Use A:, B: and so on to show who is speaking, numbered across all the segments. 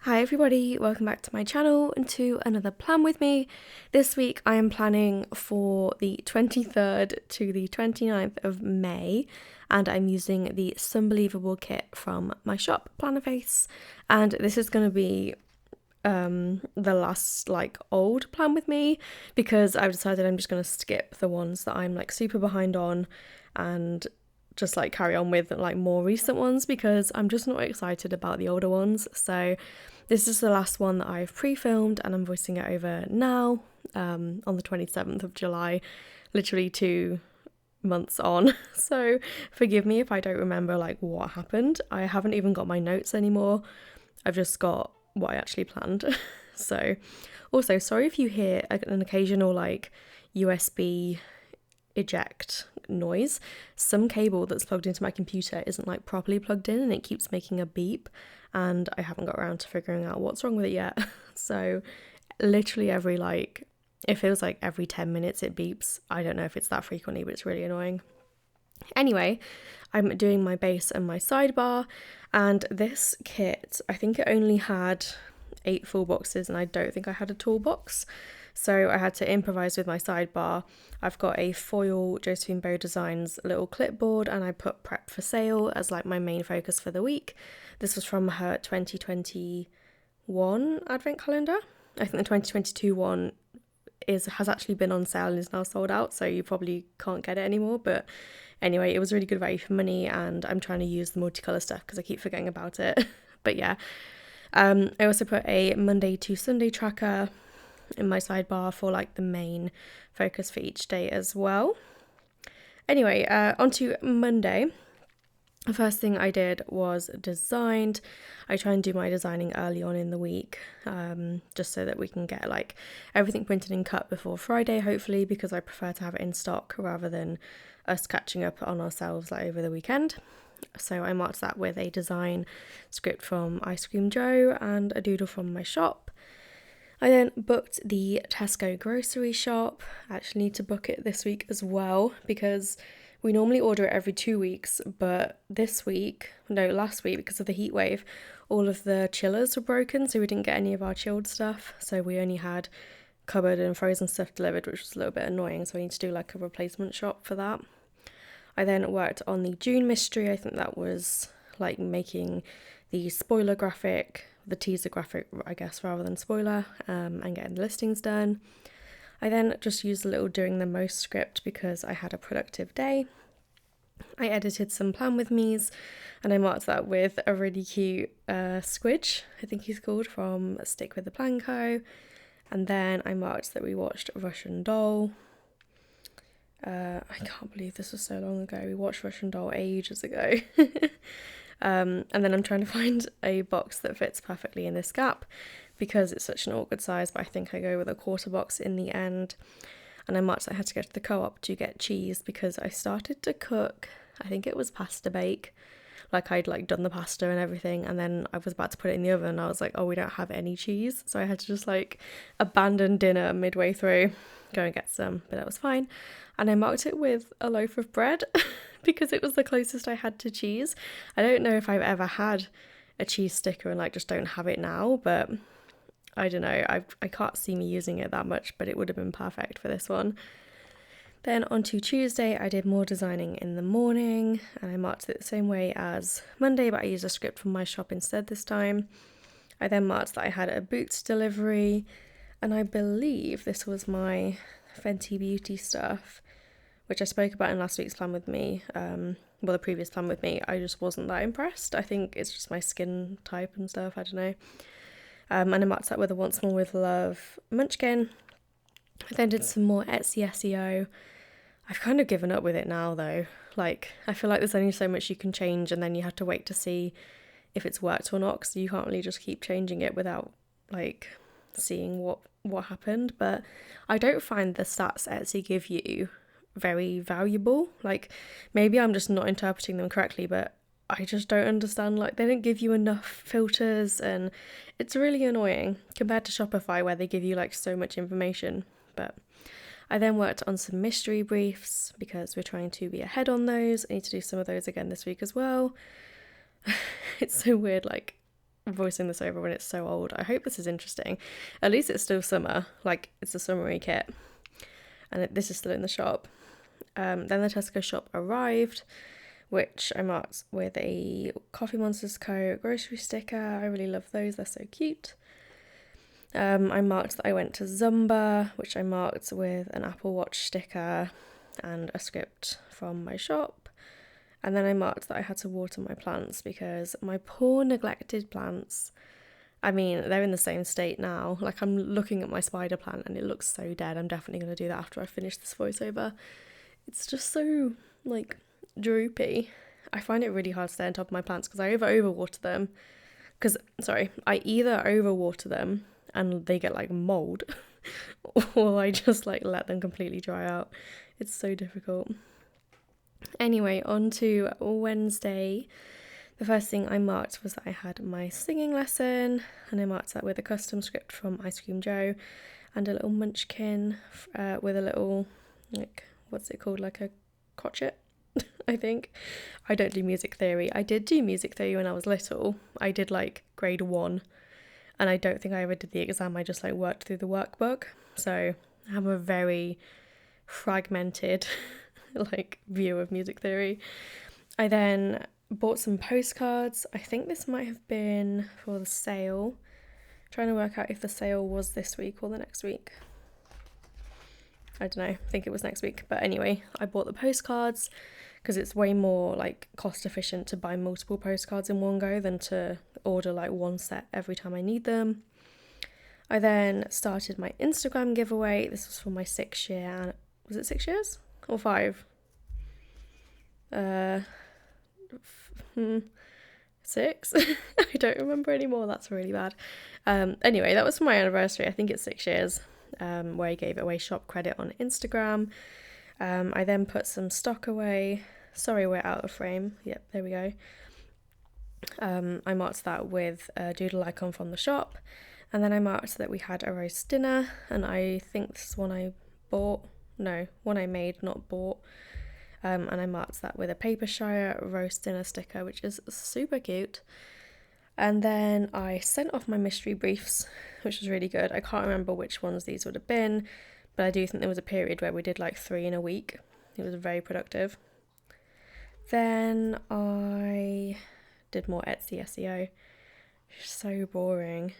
A: Hi everybody, welcome back to my channel and to another plan with me. This week I am planning for the 23rd to the 29th of May and I'm using the Sunbelievable kit from my shop, Plannerface, and this is going to be the last old plan with me because I've decided I'm just going to skip the ones that I'm super behind on and just carry on with more recent ones because I'm just not excited about the older ones. So this is the last one that I've pre-filmed and I'm voicing it over now on the 27th of July, literally 2 months on. So forgive me if I don't remember what happened. I haven't even got my notes anymore. I've just got what I actually planned. So also sorry if you hear an occasional USB eject noise. Some cable that's plugged into my computer isn't properly plugged in and it keeps making a beep and I haven't got around to figuring out what's wrong with it yet. So literally every it feels like every 10 minutes it beeps. I don't know if it's that frequently, but it's really annoying. Anyway, I'm doing my base and my sidebar, and this kit, I think it only had 8 full boxes and I don't think I had a toolbox. So I had to improvise with my sidebar. I've got a foil Josephine Bow Designs little clipboard and I put prep for sale as my main focus for the week. This was from her 2021 advent calendar. I think the 2022 one has actually been on sale and is now sold out, so you probably can't get it anymore. But anyway, it was really good value for money and I'm trying to use the multicolour stuff because I keep forgetting about it. But yeah, I also put a Monday to Sunday tracker in my sidebar for the main focus for each day as well. Anyway, on to Monday. The first thing I did was designed. I try and do my designing early on in the week, just so that we can get everything printed and cut before Friday, hopefully, because I prefer to have it in stock rather than us catching up on ourselves over the weekend. So I marked that with a design script from Ice Cream Joe and a doodle from my shop. I then booked the Tesco grocery shop. I actually need to book it this week as well because we normally order it every 2 weeks, but last week, because of the heat wave, all of the chillers were broken, so we didn't get any of our chilled stuff. So we only had cupboard and frozen stuff delivered, which was a little bit annoying. So I need to do a replacement shop for that. I then worked on the June mystery. I think that was making the spoiler graphic, the teaser graphic, I guess, rather than spoiler, and getting the listings done. I then just used a little doing the most script because I had a productive day. I edited some plan with me's and I marked that with a really cute squidge, I think he's called, from Stick with the Plan Co. And then I marked that we watched Russian Doll. I can't believe this was so long ago. We watched Russian Doll ages ago. And then I'm trying to find a box that fits perfectly in this gap because it's such an awkward size, but I think I go with a quarter box in the end. And I marked that I had to go to the co-op to get cheese because I started to cook, I think it was pasta bake. I'd done the pasta and everything, and then I was about to put it in the oven and I was like, oh, we don't have any cheese. So I had to just abandon dinner midway through, go and get some, but that was fine. And I marked it with a loaf of bread because it was the closest I had to cheese. I don't know if I've ever had a cheese sticker and just don't have it now, but I don't know, I can't see me using it that much, but it would have been perfect for this one. Then on to Tuesday, I did more designing in the morning and I marked it the same way as Monday, but I used a script from my shop instead this time. I then marked that I had a boots delivery and I believe this was my Fenty Beauty stuff, which I spoke about in last week's plan with me, the previous plan with me. I just wasn't that impressed. I think it's just my skin type and stuff, I don't know. And I marked that with a Once More With Love munchkin. I then did some more Etsy SEO. I've kind of given up with it now though. I feel like there's only so much you can change and then you have to wait to see if it's worked or not, because you can't really just keep changing it without seeing what happened. But I don't find the stats Etsy give you very valuable. Maybe I'm just not interpreting them correctly, but I just don't understand. They don't give you enough filters and it's really annoying compared to Shopify where they give you so much information. But I then worked on some mystery briefs because we're trying to be ahead on those. I need to do some of those again this week as well. It's so weird voicing this over when it's so old. I hope this is interesting. At least it's still summer, like it's a summery kit. And this is still in the shop. Then the Tesco shop arrived, which I marked with a Coffee Monsters Co. grocery sticker. I really love those, they're so cute. I marked that I went to Zumba, which I marked with an Apple Watch sticker and a script from my shop. And then I marked that I had to water my plants because my poor neglected plants, I mean, they're in the same state now. Like, I'm looking at my spider plant and it looks so dead. I'm definitely going to do that after I finish this voiceover. It's just so, like, droopy. I find it really hard to stay on top of my plants because I overwater them. I either overwater them and they get, like, mold or I just, like, let them completely dry out. It's so difficult. Anyway, on to Wednesday. The first thing I marked was that I had my singing lesson, and I marked that with a custom script from Ice Cream Joe and a little munchkin with a little, like, what's it called, like a crotchet, I think. I don't do music theory. I did do music theory when I was little. I did, like, grade 1, and I don't think I ever did the exam. I just, like, worked through the workbook, so I have a very fragmented like view of music theory. I then bought some postcards. I think this might have been for the sale. I'm trying to work out if the sale was this week or the next week. I don't know, I think it was next week. But anyway, I bought the postcards because it's way more like cost efficient to buy multiple postcards in one go than to order like one set every time I need them. I then started my Instagram giveaway. This was for my 6th year. Was it 6 years? Or 5? 6? I don't remember anymore, that's really bad. Anyway, that was for my anniversary. I think it's 6 years, where I gave away shop credit on Instagram. I then put some stock away. Sorry, we're out of frame. Yep, there we go. I marked that with a doodle icon from the shop, and then I marked that we had a roast dinner, and I think this is one I made, not bought. And I marked that with a Papershire roast dinner sticker, which is super cute. And then I sent off my mystery briefs, which was really good. I can't remember which ones these would have been, but I do think there was a period where we did like 3 in a week. It was very productive. Then I did more Etsy SEO. So boring.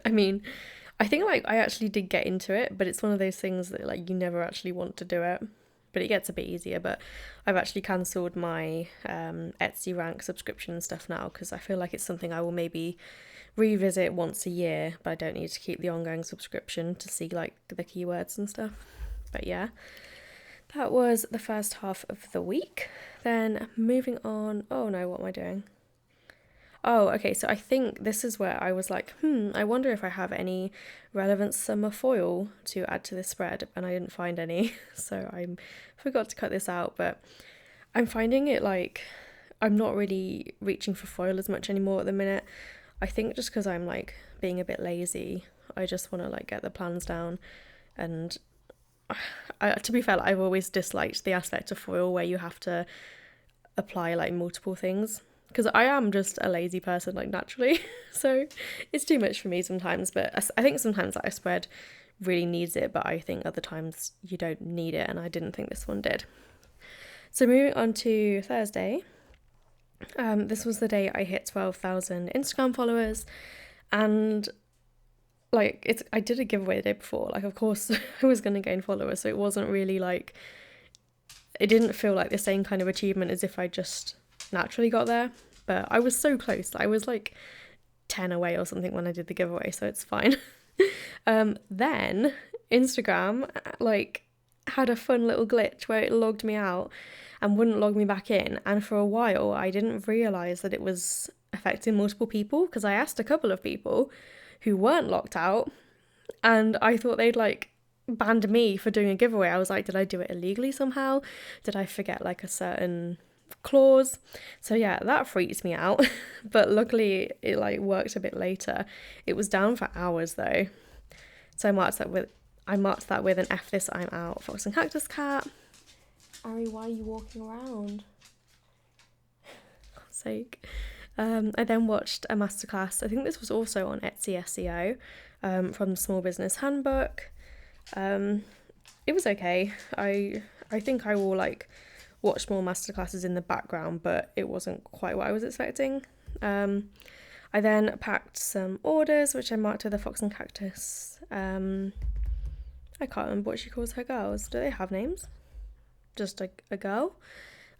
A: I mean, I think like I actually did get into it, but it's one of those things that like you never actually want to do it. But it gets a bit easier. But I've actually cancelled my Etsy rank subscription and stuff now because I feel like it's something I will maybe revisit once a year, but I don't need to keep the ongoing subscription to see like the keywords and stuff. But yeah, that was the first half of the week. Then moving on. Oh no, what am I doing? Oh, okay, so I think this is where I was like, I wonder if I have any relevant summer foil to add to this spread, and I didn't find any, so I forgot to cut this out, but I'm finding it like I'm not really reaching for foil as much anymore at the minute. I think just because I'm like being a bit lazy, I just want to like get the plans down, and to be fair, I've always disliked the aspect of foil where you have to apply like multiple things. Because I am just a lazy person, like, naturally. So it's too much for me sometimes. But I think sometimes that spread really needs it. But I think other times you don't need it. And I didn't think this one did. So moving on to Thursday. This was the day I hit 12,000 Instagram followers. And, like, I did a giveaway the day before. Like, of course, I was going to gain followers. So it wasn't really, like... It didn't feel like the same kind of achievement as if I just... naturally got there, but I was so close. I was like 10 away or something when I did the giveaway, so it's fine. Then Instagram like had a fun little glitch where it logged me out and wouldn't log me back in, and for a while I didn't realise that it was affecting multiple people because I asked a couple of people who weren't locked out and I thought they'd like banned me for doing a giveaway. I was like, did I do it illegally somehow? Did I forget like a certain clause? So yeah, that freaked me out. But luckily it like worked a bit later. It was down for hours though, so I marked that with an F this, I'm out. Fox and Cactus Cat. Ari, why are you walking around? For God's sake. I then watched a masterclass. I think this was also on Etsy SEO, from the Small Business Handbook. It was okay. I think I will like watch more masterclasses in the background, but it wasn't quite what I was expecting. I then packed some orders, which I marked with a Fox and Cactus. I can't remember what she calls her girls. Do they have names? Just a girl.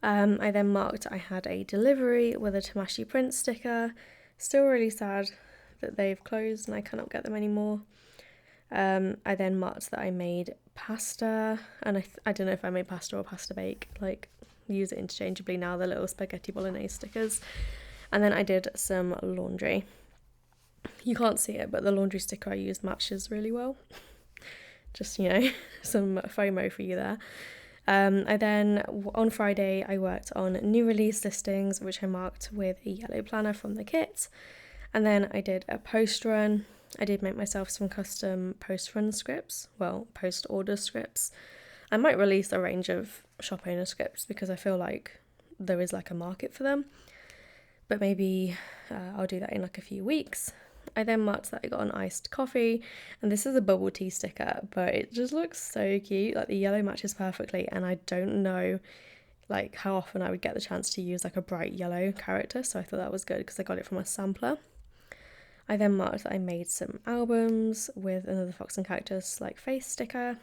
A: I then marked I had a delivery with a Tamashi print sticker. Still really sad that they've closed and I cannot get them anymore. I then marked that I made pasta, and I don't know if I made pasta or pasta bake, like use it interchangeably now, the little spaghetti bolognese stickers. And then I did some laundry. You can't see it, but the laundry sticker I used matches really well. Just, some FOMO for you there. I then, on Friday, I worked on new release listings, which I marked with a yellow planner from the kit. And then I did a post run. I did make myself some custom post run scripts, post order scripts. I might release a range of shop owner scripts because I feel like there is like a market for them. But maybe I'll do that in like a few weeks. I then marked that I got an iced coffee, and this is a bubble tea sticker, but it just looks so cute. Like the yellow matches perfectly, and I don't know like how often I would get the chance to use like a bright yellow character, so I thought that was good because I got it from a sampler. I then marked that I made some albums with another Fox and Cactus like face sticker.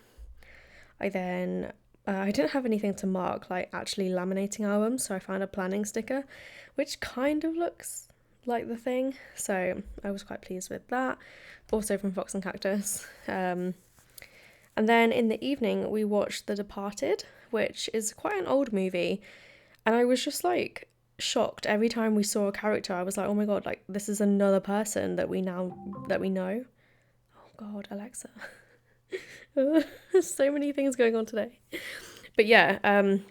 A: I then I didn't have anything to mark like actually laminating albums, so I found a planning sticker which kind of looks like the thing, so I was quite pleased with that, also from Fox and Cactus. And then in the evening we watched The Departed, which is quite an old movie, and I was just like shocked every time we saw a character. I was like, oh my god, like this is another person that we know. Oh god, Alexa. There's so many things going on today. But yeah,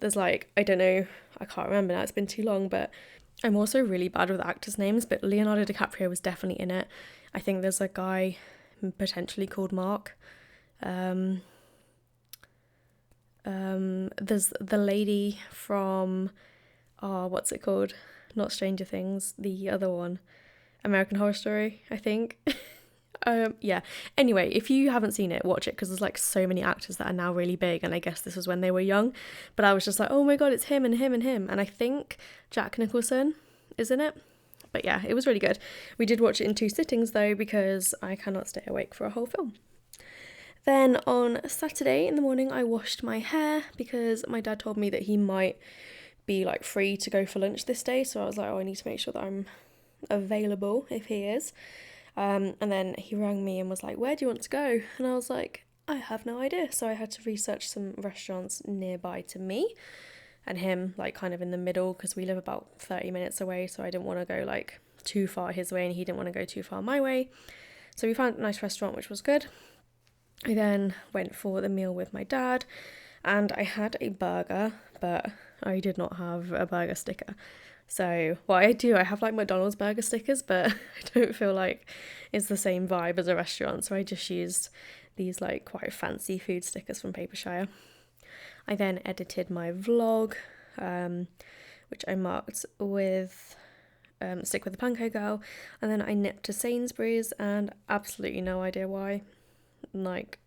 A: there's like, I don't know, I can't remember now, it's been too long, but I'm also really bad with actors' names, but Leonardo DiCaprio was definitely in it. I think there's a guy potentially called Mark. There's the lady from, what's it called? Not Stranger Things, the other one. American Horror Story, I think. Yeah. Anyway, if you haven't seen it, watch it, because there's like so many actors that are now really big, and I guess this was when they were young, but I was just like, oh my god, it's him and him and him, and I think Jack Nicholson is in it. But yeah, it was really good. We did watch it in 2 sittings though, because I cannot stay awake for a whole film. Then on Saturday in the morning I washed my hair because my dad told me that he might be like free to go for lunch this day, so I was like, oh, I need to make sure that I'm available if he is. And then he rang me and was like, where do you want to go? And I was like, I have no idea. So I had to research some restaurants nearby to me and him, like kind of in the middle, because we live about 30 minutes away, so I didn't want to go like too far his way and he didn't want to go too far my way. So we found a nice restaurant which was good. I then went for the meal with my dad and I had a burger, but I did not have a burger sticker. So what I do, I have like McDonald's burger stickers, but I don't feel like it's the same vibe as a restaurant, so I just used these like quite fancy food stickers from Papershire. I then edited my vlog, which I marked with Stick with the Panko Girl, and then I nipped to Sainsbury's, and absolutely no idea why. Like,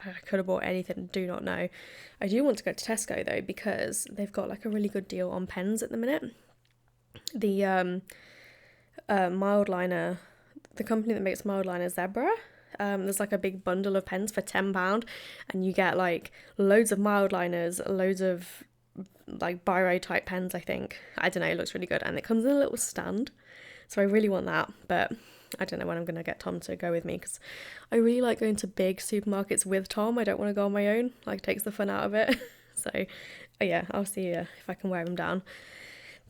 A: I could have bought anything, do not know. I do want to go to Tesco though, because they've got like a really good deal on pens at the minute. The Mildliner, the company that makes Mildliner, Zebra, there's like a big bundle of pens for £10, and you get like loads of Mildliners, loads of like biro type pens, I think. I don't know, it looks really good, and it comes in a little stand, so I really want that, but I don't know when I'm going to get Tom to go with me, because I really like going to big supermarkets with Tom. I don't want to go on my own, like it takes the fun out of it. So yeah, I'll see if I can wear them down.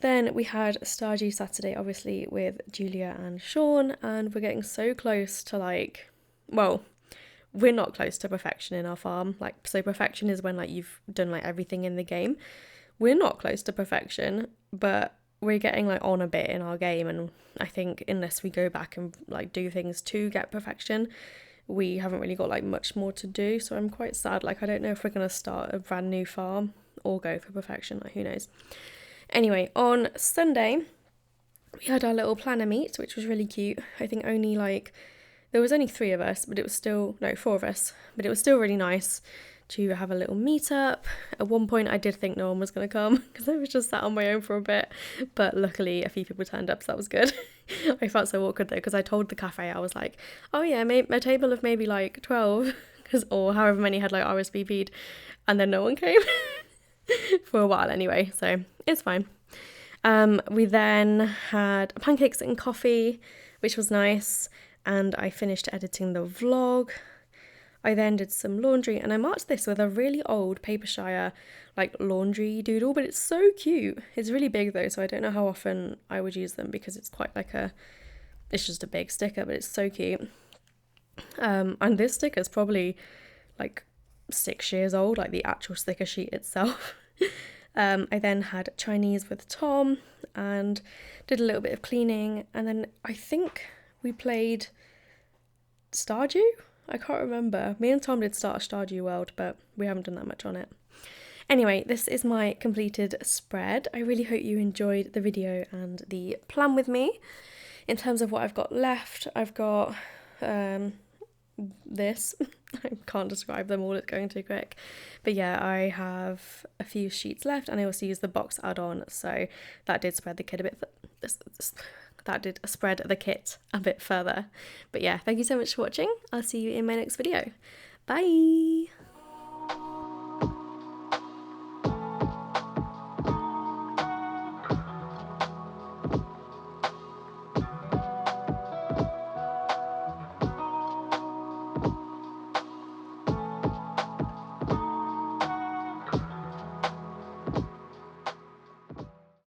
A: Then we had Stardew Saturday, obviously, with Julia and Sean, and we're getting so close to like, well, we're not close to perfection in our farm. Like, so perfection is when like you've done like everything in the game. We're not close to perfection, but we're getting like on a bit in our game, and I think unless we go back and like do things to get perfection, we haven't really got like much more to do. So I'm quite sad. Like, I don't know if we're going to start a brand new farm or go for perfection, like who knows. Anyway, on Sunday, we had our little planner meet, which was really cute. I think only like, there was only 3 of us, but it was still, no, 4 of us, but it was still really nice to have a little meetup. At one point I did think no one was going to come because I was just sat on my own for a bit, but luckily a few people turned up, so that was good. I felt so awkward though, because I told the cafe, I was like, oh yeah, a table of maybe like 12, or however many had like RSVP'd, and then no one came for a while anyway, so it's fine. We then had pancakes and coffee, which was nice, and I finished editing the vlog. I then did some laundry, and I marked this with a really old Papershire like laundry doodle, but it's so cute. It's really big though, so I don't know how often I would use them because it's quite like it's just a big sticker, but it's so cute. And this sticker is probably like 6 years old, like the actual sticker sheet itself. I then had Chinese with Tom and did a little bit of cleaning, and then I think we played Stardew? I can't remember. Me and Tom did start a Stardew World, but we haven't done that much on it. Anyway, this is my completed spread. I really hope you enjoyed the video and the plan with me. In terms of what I've got left, I've got this. I can't describe them all, it's going too quick. But yeah, I have a few sheets left, and I also used the box add-on, so that did spread the kit a bit. That did spread the kit a bit further. But yeah, thank you so much for watching. I'll see you in my next video. Bye!